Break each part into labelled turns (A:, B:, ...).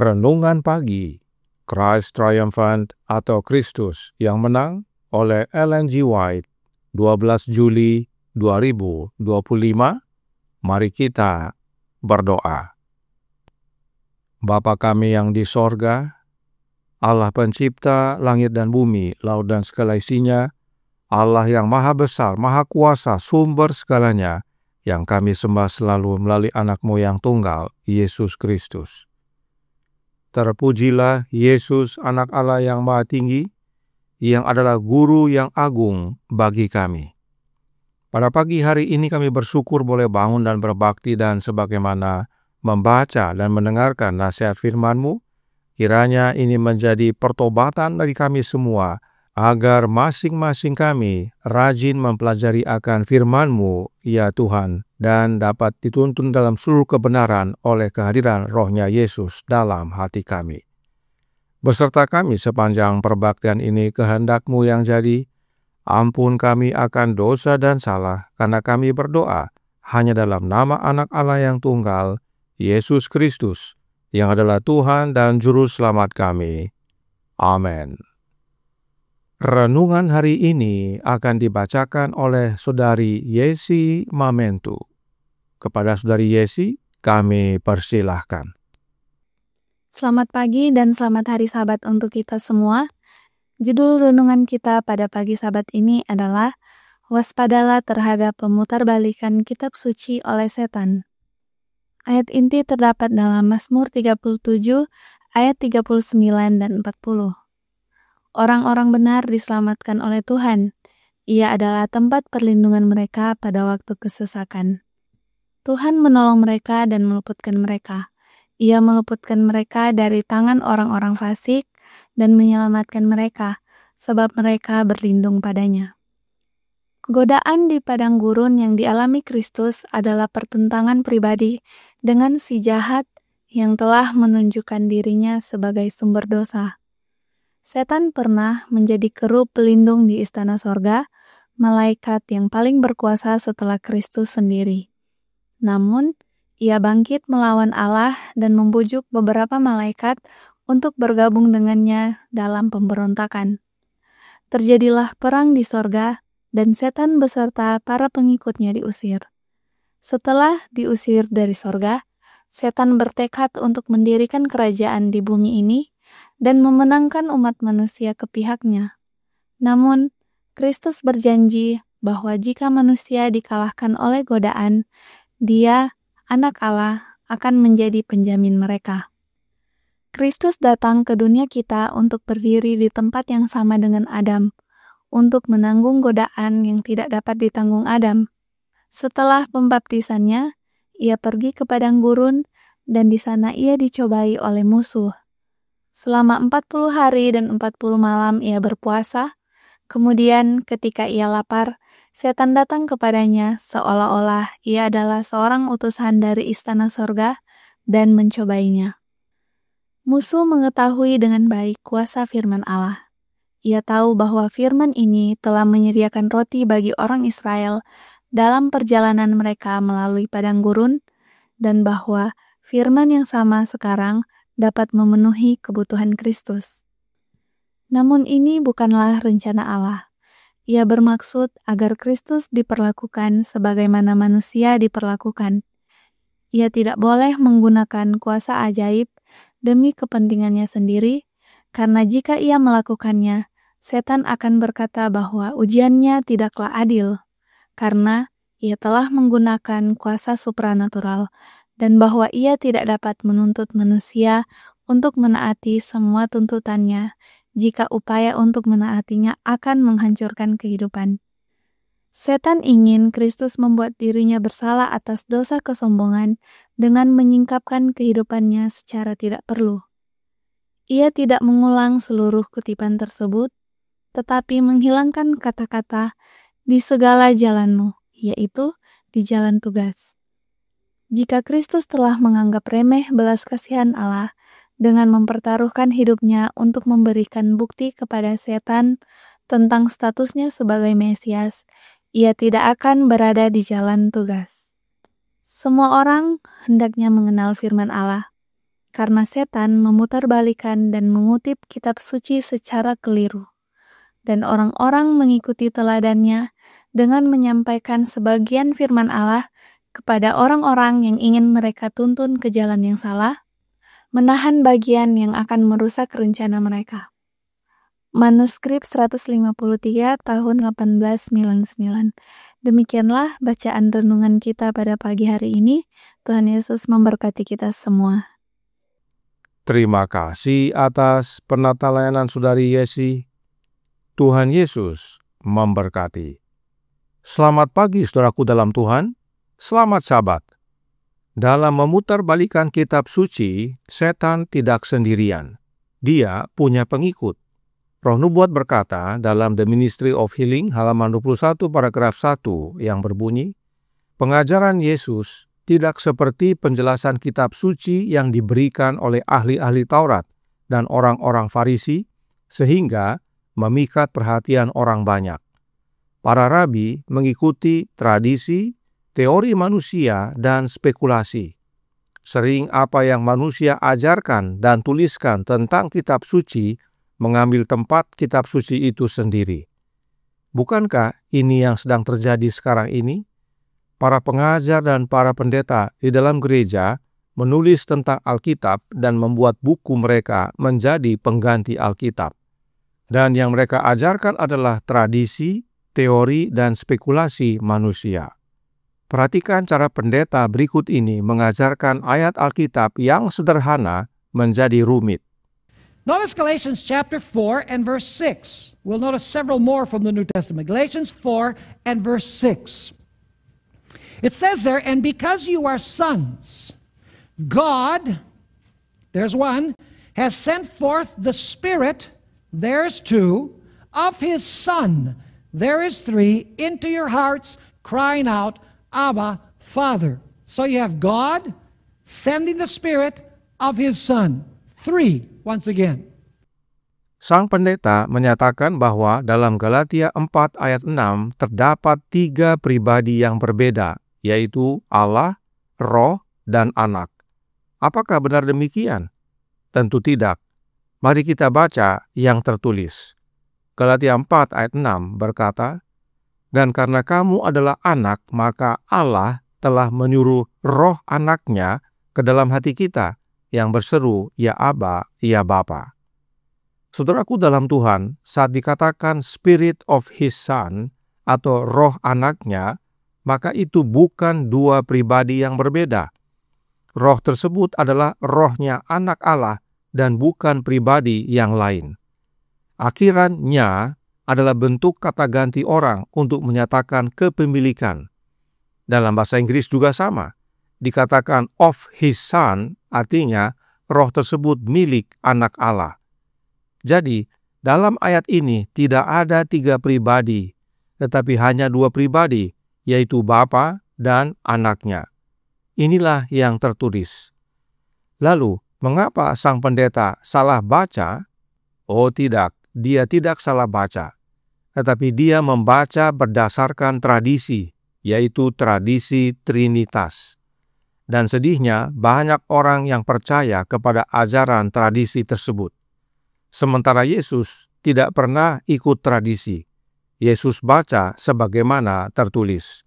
A: Renungan Pagi, Christ Triumphant atau Kristus yang Menang oleh Ellen G. White, 12 Juli 2025. Mari kita berdoa. Bapa kami yang di sorga, Allah pencipta langit dan bumi, laut dan segala isinya, Allah yang maha besar, maha kuasa, sumber segalanya, yang kami sembah selalu melalui anak-Mu yang tunggal, Yesus Kristus. Terpujilah Yesus, anak Allah yang maha tinggi, yang adalah guru yang agung bagi kami. Pada pagi hari ini kami bersyukur boleh bangun dan berbakti, dan sebagaimana membaca dan mendengarkan nasihat firman-Mu, kiranya ini menjadi pertobatan bagi kami semua, agar masing-masing kami rajin mempelajari akan firman-Mu, ya Tuhan, dan dapat dituntun dalam seluruh kebenaran oleh kehadiran Roh-Nya Yesus dalam hati kami. Beserta kami sepanjang perbaktian ini, kehendak-Mu yang jadi. Ampun kami akan dosa dan salah, karena kami berdoa hanya dalam nama Anak Allah yang tunggal, Yesus Kristus, yang adalah Tuhan dan Juru Selamat kami. Amin. Renungan hari ini akan dibacakan oleh Saudari Yesi Mamentu. Kepada Saudari Yesi, kami persilahkan.
B: Selamat pagi dan selamat hari Sabat untuk kita semua. Judul renungan kita pada pagi Sabat ini adalah Waspadalah terhadap pemutarbalikan kitab suci oleh setan. Ayat inti terdapat dalam Mazmur 37 ayat 39 dan 40. Orang-orang benar diselamatkan oleh Tuhan. Ia adalah tempat perlindungan mereka pada waktu kesesakan. Tuhan menolong mereka dan meluputkan mereka. Ia meluputkan mereka dari tangan orang-orang fasik dan menyelamatkan mereka, sebab mereka berlindung padanya. Godaan di padang gurun yang dialami Kristus adalah pertentangan pribadi dengan si jahat yang telah menunjukkan dirinya sebagai sumber dosa. Setan pernah menjadi kerub pelindung di istana sorga, malaikat yang paling berkuasa setelah Kristus sendiri. Namun, ia bangkit melawan Allah dan membujuk beberapa malaikat untuk bergabung dengannya dalam pemberontakan. Terjadilah perang di sorga, dan setan beserta para pengikutnya diusir. Setelah diusir dari sorga, setan bertekad untuk mendirikan kerajaan di bumi ini dan memenangkan umat manusia ke pihaknya. Namun, Kristus berjanji bahwa jika manusia dikalahkan oleh godaan, Dia, Anak Allah, akan menjadi penjamin mereka. Kristus datang ke dunia kita untuk berdiri di tempat yang sama dengan Adam, untuk menanggung godaan yang tidak dapat ditanggung Adam. Setelah pembaptisannya, ia pergi ke padang gurun, dan di sana ia dicobai oleh musuh. Selama 40 hari dan 40 malam ia berpuasa. Kemudian ketika ia lapar, setan datang kepadanya seolah-olah ia adalah seorang utusan dari istana sorga dan mencobainya. Musuh mengetahui dengan baik kuasa firman Allah. Ia tahu bahwa firman ini telah menyediakan roti bagi orang Israel dalam perjalanan mereka melalui padang gurun, dan bahwa firman yang sama sekarang dapat memenuhi kebutuhan Kristus. Namun ini bukanlah rencana Allah. Ia bermaksud agar Kristus diperlakukan sebagaimana manusia diperlakukan. Ia tidak boleh menggunakan kuasa ajaib demi kepentingannya sendiri, karena jika ia melakukannya, setan akan berkata bahwa ujiannya tidaklah adil, karena ia telah menggunakan kuasa supranatural, dan bahwa ia tidak dapat menuntut manusia untuk menaati semua tuntutannya, jika upaya untuk menaatinya akan menghancurkan kehidupan. Setan ingin Kristus membuat dirinya bersalah atas dosa kesombongan dengan menyingkapkan kehidupannya secara tidak perlu. Ia tidak mengulang seluruh kutipan tersebut, tetapi menghilangkan kata-kata di segala jalanmu, yaitu di jalan tugas. Jika Kristus telah menganggap remeh belas kasihan Allah dengan mempertaruhkan hidupnya untuk memberikan bukti kepada setan tentang statusnya sebagai Mesias, ia tidak akan berada di jalan tugas. Semua orang hendaknya mengenal firman Allah, karena setan memutarbalikkan dan mengutip kitab suci secara keliru. Dan orang-orang mengikuti teladannya dengan menyampaikan sebagian firman Allah kepada orang-orang yang ingin mereka tuntun ke jalan yang salah, menahan bagian yang akan merusak rencana mereka. Manuskrip 153 tahun 1899. Demikianlah bacaan renungan kita pada pagi hari ini. Tuhan Yesus memberkati kita semua.
A: Terima kasih atas penata layanan Saudari Yesi. Tuhan Yesus memberkati. Selamat pagi saudaraku dalam Tuhan. Selamat Sabat. Dalam memutarbalikkan kitab suci, setan tidak sendirian. Dia punya pengikut. Roh Nubuat berkata dalam The Ministry of Healing halaman 21 paragraf 1 yang berbunyi, pengajaran Yesus tidak seperti penjelasan kitab suci yang diberikan oleh ahli-ahli Taurat dan orang-orang Farisi, sehingga memikat perhatian orang banyak. Para rabi mengikuti tradisi, teori manusia, dan spekulasi. Sering apa yang manusia ajarkan dan tuliskan tentang kitab suci mengambil tempat kitab suci itu sendiri. Bukankah ini yang sedang terjadi sekarang ini? Para pengajar dan para pendeta di dalam gereja menulis tentang Alkitab dan membuat buku mereka menjadi pengganti Alkitab. Dan yang mereka ajarkan adalah tradisi, teori, dan spekulasi manusia. Perhatikan cara pendeta berikut ini mengajarkan ayat Alkitab yang sederhana menjadi rumit.
C: Notice Galatians chapter 4 and verse 6. We'll notice several more from the New Testament. Galatians 4 and verse 6. It says there, and because you are sons, God, there's one, has sent forth the Spirit, there's two, of His Son, there is three, into your hearts, crying out, Abba, Father. So you have God sending the Spirit of His Son. Three, once again.
A: Sang pendeta menyatakan bahwa dalam Galatia 4 ayat 6 terdapat 3 pribadi yang berbeda, yaitu Allah, Roh, dan Anak. Apakah benar demikian? Tentu tidak. Mari kita baca yang tertulis. Galatia 4 ayat 6 berkata, dan karena kamu adalah anak, maka Allah telah menyuruh roh anaknya ke dalam hati kita, yang berseru, ya Aba, ya Bapa. Saudaraku dalam Tuhan, saat dikatakan Spirit of His Son, atau roh anaknya, maka itu bukan 2 pribadi yang berbeda. Roh tersebut adalah rohnya anak Allah, dan bukan pribadi yang lain. Akhirannya adalah bentuk kata ganti orang untuk menyatakan kepemilikan. Dalam bahasa Inggris juga sama. Dikatakan of His Son, artinya roh tersebut milik anak Allah. Jadi, dalam ayat ini tidak ada 3 pribadi, tetapi hanya 2 pribadi, yaitu Bapa dan anaknya. Inilah yang tertulis. Lalu, mengapa sang pendeta salah baca? Oh tidak, dia tidak salah baca, tetapi dia membaca berdasarkan tradisi, yaitu tradisi Trinitas. Dan sedihnya, banyak orang yang percaya kepada ajaran tradisi tersebut. Sementara Yesus tidak pernah ikut tradisi. Yesus baca sebagaimana tertulis.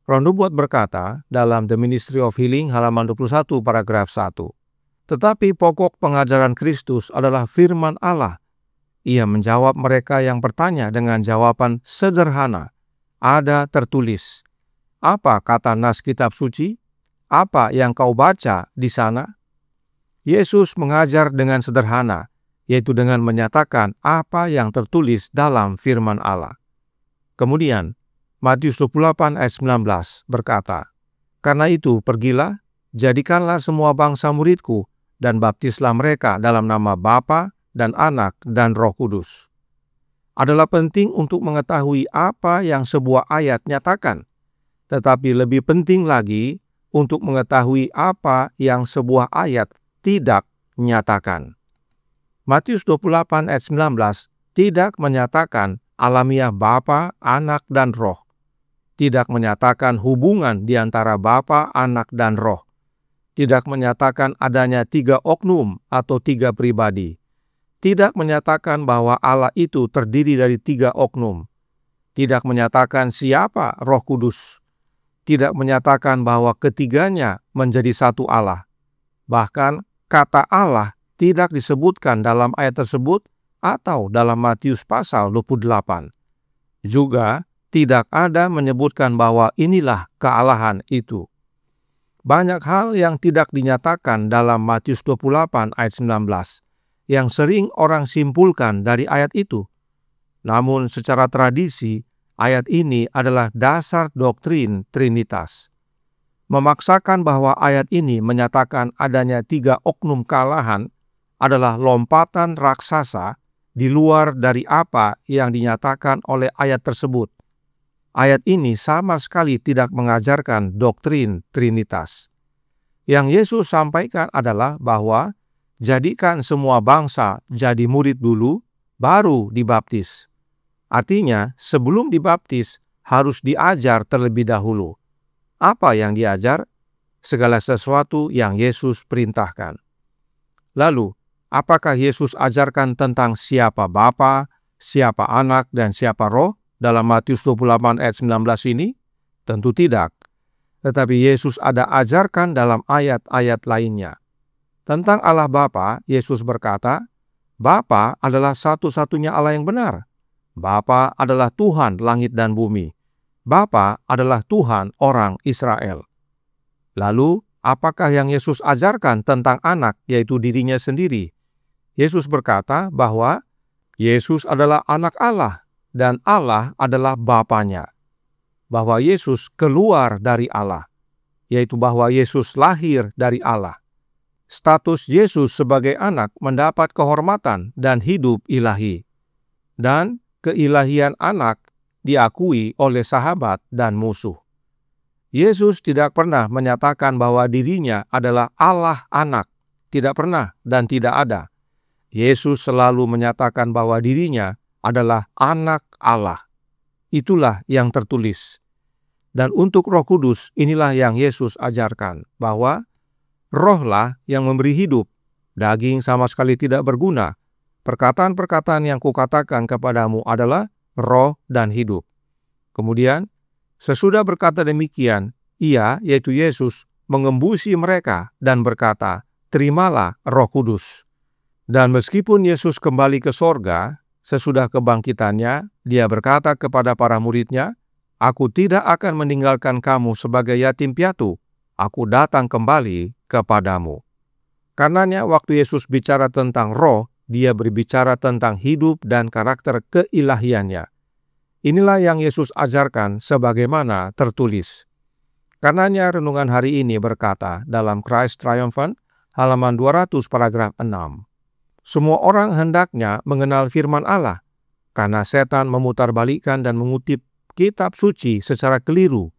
A: Roh Nubuat berkata dalam The Ministry of Healing halaman 21 paragraf 1. Tetapi pokok pengajaran Kristus adalah firman Allah. Ia menjawab mereka yang bertanya dengan jawaban sederhana. Ada tertulis. Apa kata nas kitab suci? Apa yang kau baca di sana? Yesus mengajar dengan sederhana, yaitu dengan menyatakan apa yang tertulis dalam firman Allah. Kemudian, Matius 28 ayat 19 berkata, "Karena itu pergilah, jadikanlah semua bangsa muridku, dan baptislah mereka dalam nama Bapa dan Anak dan Roh Kudus." Adalah penting untuk mengetahui apa yang sebuah ayat nyatakan, tetapi lebih penting lagi untuk mengetahui apa yang sebuah ayat tidak nyatakan. Matius 28 ayat 19 tidak menyatakan alamiah Bapa, Anak, dan Roh. Tidak menyatakan hubungan di antara Bapa, Anak, dan Roh. Tidak menyatakan adanya 3 oknum atau 3 pribadi. Tidak menyatakan bahwa Allah itu terdiri dari 3 oknum. Tidak menyatakan siapa Roh Kudus. Tidak menyatakan bahwa ketiganya menjadi satu Allah. Bahkan kata Allah tidak disebutkan dalam ayat tersebut atau dalam Matius pasal 28. Juga tidak ada menyebutkan bahwa inilah kealahan itu. Banyak hal yang tidak dinyatakan dalam Matius 28 ayat 19 yang sering orang simpulkan dari ayat itu. Namun secara tradisi, ayat ini adalah dasar doktrin Trinitas. Memaksakan bahwa ayat ini menyatakan adanya 3 oknum kealahan adalah lompatan raksasa di luar dari apa yang dinyatakan oleh ayat tersebut. Ayat ini sama sekali tidak mengajarkan doktrin Trinitas. Yang Yesus sampaikan adalah bahwa jadikan semua bangsa jadi murid dulu, baru dibaptis. Artinya, sebelum dibaptis, harus diajar terlebih dahulu. Apa yang diajar? Segala sesuatu yang Yesus perintahkan. Lalu, apakah Yesus ajarkan tentang siapa Bapa, siapa Anak, dan siapa Roh dalam Matius 28 ayat 19 ini? Tentu tidak. Tetapi Yesus ada ajarkan dalam ayat-ayat lainnya. Tentang Allah Bapa, Yesus berkata, Bapa adalah satu-satunya Allah yang benar. Bapa adalah Tuhan langit dan bumi. Bapa adalah Tuhan orang Israel. Lalu, apakah yang Yesus ajarkan tentang anak, yaitu dirinya sendiri? Yesus berkata bahwa Yesus adalah anak Allah dan Allah adalah Bapanya. Bahwa Yesus keluar dari Allah, yaitu bahwa Yesus lahir dari Allah. Status Yesus sebagai anak mendapat kehormatan dan hidup ilahi. Dan keilahian anak diakui oleh sahabat dan musuh. Yesus tidak pernah menyatakan bahwa dirinya adalah Allah anak. Tidak pernah dan tidak ada. Yesus selalu menyatakan bahwa dirinya adalah anak Allah. Itulah yang tertulis. Dan untuk Roh Kudus, inilah yang Yesus ajarkan, bahwa Rohlah yang memberi hidup. Daging sama sekali tidak berguna. Perkataan-perkataan yang kukatakan kepadamu adalah roh dan hidup. Kemudian, sesudah berkata demikian, ia, yaitu Yesus, mengembusi mereka dan berkata, terimalah Roh Kudus. Dan meskipun Yesus kembali ke sorga, sesudah kebangkitannya, dia berkata kepada para muridnya, Aku tidak akan meninggalkan kamu sebagai yatim piatu. Aku datang kembali kepadamu. Karenanya waktu Yesus bicara tentang roh, dia berbicara tentang hidup dan karakter keilahiannya. Inilah yang Yesus ajarkan sebagaimana tertulis. Karenanya renungan hari ini berkata dalam Christ Triumphant, halaman 200 paragraf 6. Semua orang hendaknya mengenal firman Allah, karena setan memutarbalikkan dan mengutip kitab suci secara keliru,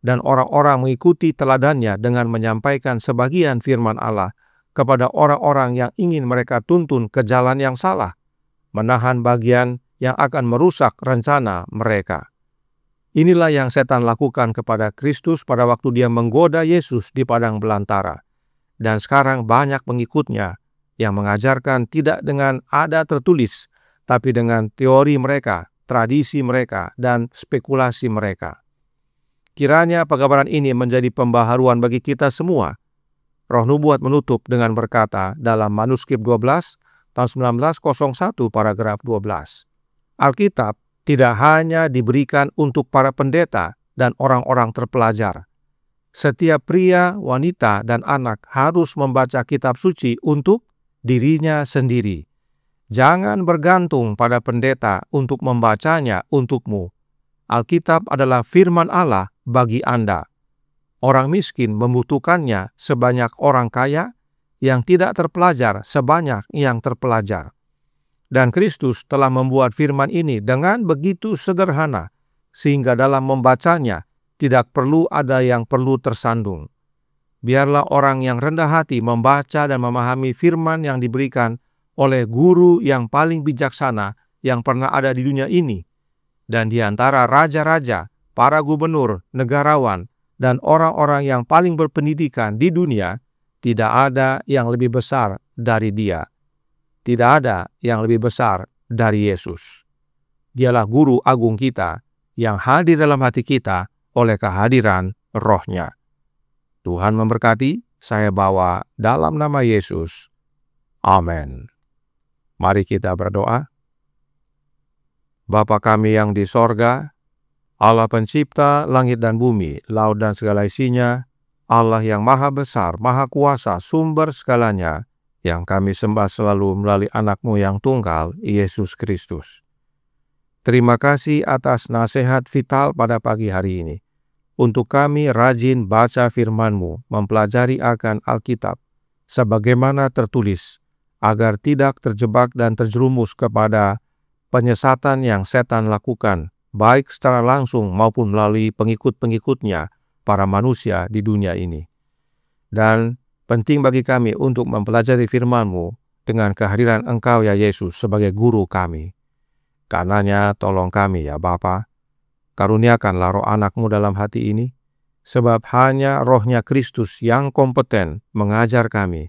A: dan orang-orang mengikuti teladannya dengan menyampaikan sebagian firman Allah kepada orang-orang yang ingin mereka tuntun ke jalan yang salah. menahan bagian yang akan merusak rencana mereka. Inilah yang setan lakukan kepada Kristus pada waktu dia menggoda Yesus di padang belantara. Dan sekarang banyak pengikutnya yang mengajarkan tidak dengan ada tertulis, tapi dengan teori mereka, tradisi mereka, dan spekulasi mereka. Kiranya penggambaran ini menjadi pembaharuan bagi kita semua. Roh Nubuat menutup dengan berkata dalam manuskrip 12 tahun 1901 paragraf 12. Alkitab tidak hanya diberikan untuk para pendeta dan orang-orang terpelajar. Setiap pria, wanita, dan anak harus membaca kitab suci untuk dirinya sendiri. Jangan bergantung pada pendeta untuk membacanya untukmu. Alkitab adalah firman Allah bagi Anda. Orang miskin membutuhkannya sebanyak orang kaya, yang tidak terpelajar sebanyak yang terpelajar. Dan Kristus telah membuat firman ini dengan begitu sederhana, sehingga dalam membacanya tidak perlu ada yang perlu tersandung. Biarlah orang yang rendah hati membaca dan memahami firman yang diberikan oleh guru yang paling bijaksana yang pernah ada di dunia ini. Dan di antara raja-raja, para gubernur, negarawan, dan orang-orang yang paling berpendidikan di dunia, tidak ada yang lebih besar dari dia. Tidak ada yang lebih besar dari Yesus. Dialah guru agung kita yang hadir dalam hati kita oleh kehadiran Roh-Nya. Tuhan memberkati, saya bawa dalam nama Yesus. Amin. Mari kita berdoa. Bapa kami yang di sorga, Allah pencipta langit dan bumi, laut dan segala isinya, Allah yang maha besar, maha kuasa, sumber segalanya, yang kami sembah selalu melalui anak-Mu yang tunggal, Yesus Kristus. Terima kasih atas nasihat vital pada pagi hari ini. Untuk kami rajin baca firman-Mu, mempelajari akan Alkitab, sebagaimana tertulis, agar tidak terjebak dan terjerumus kepada penyesatan yang setan lakukan, baik secara langsung maupun melalui pengikut-pengikutnya, para manusia di dunia ini. Dan penting bagi kami untuk mempelajari firman-Mu dengan kehadiran Engkau ya Yesus sebagai guru kami. Karenanya tolong kami ya Bapa, karuniakanlah roh anak-Mu dalam hati ini, sebab hanya Roh-Nya Kristus yang kompeten mengajar kami,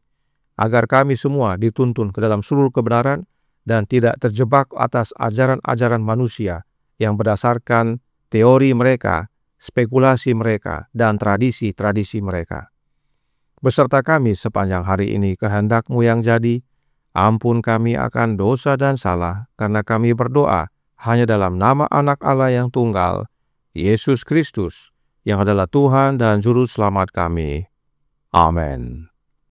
A: agar kami semua dituntun ke dalam seluruh kebenaran dan tidak terjebak atas ajaran-ajaran manusia yang berdasarkan teori mereka, spekulasi mereka, dan tradisi-tradisi mereka. Beserta kami sepanjang hari ini kehendak-Mu yang jadi, ampun kami akan dosa dan salah, karena kami berdoa hanya dalam nama Anak Allah yang tunggal, Yesus Kristus, yang adalah Tuhan dan Juru Selamat kami. Amin.